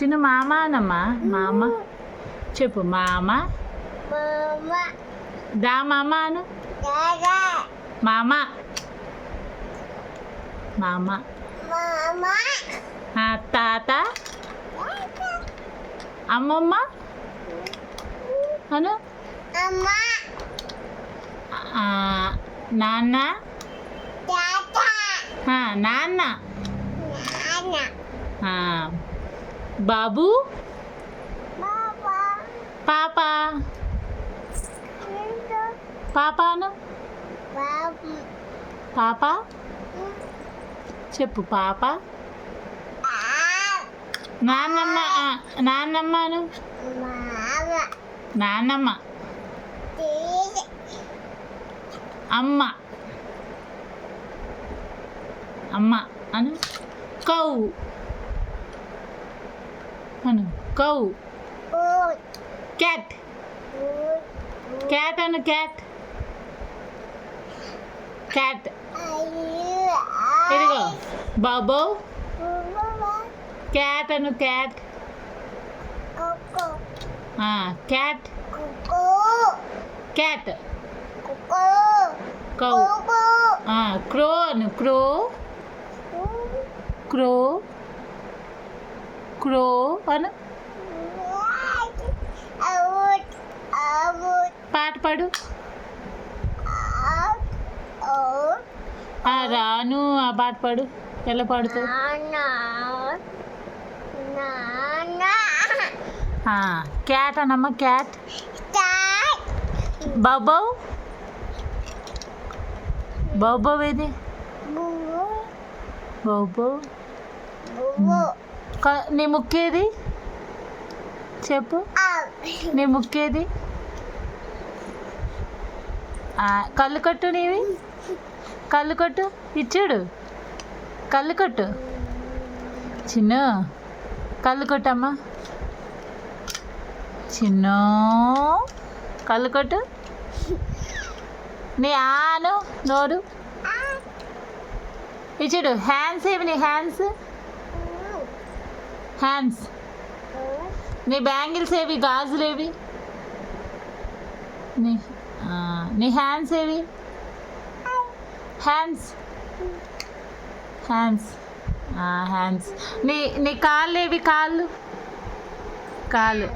చిన్న మామ అనమ్మా. మామ చెప్పు. మామ. దా మామ అను. మామ. మామ. తాత. అమ్మమ్మ అను. నాన్న. నాన్న. బాబు. పాప. పాపాను. పాప చెప్పు. పాప. నాన్నమ్మ. నాన్నమ్మను. నాన్నమ్మ. అమ్మ. అమ్మ అను. కౌ అను. కౌ. క్యాట్. క్యాట్ అను. క్యాట్. క్యాట్. ఇదిగో బాబో. క్యాట్ అను. క్యాట్. క్యాట్. క్యాట్. కౌ. క్రో అను. క్రో. క్రో. క్రో అను. పాట పాడు. రాను. ఆ పాట పాడు. ఎలా పాడుతావు? క్యాట్ అనమ్మ. క్యాట్. బాబో. బాబో ఏది? బాబో. నీ ముక్కేది చెప్పు. నీ ముక్కేది? కళ్ళు కట్టు. నీవి కళ్ళు కట్టు. ఇచ్చాడు కళ్ళు కట్టు. చిన్న కళ్ళు కొట్టమ్మా. చిన్న కళ్ళు కొట్టు. నీ ఆను నోరు. ఇచ్చాడు. హ్యాండ్స్ ఏవి? నీ హ్యాండ్స్. హ్యాండ్స్. నీ బ్యాంగిల్స్ ఏవి? గాజులు ఏవి? నీ హ్యాండ్స్ ఏవి? హ్యాండ్స్. హ్యాండ్స్. హ్యాండ్స్. నీ కాళ్ళు ఏవి? కాళ్ళు. కాళ్ళు.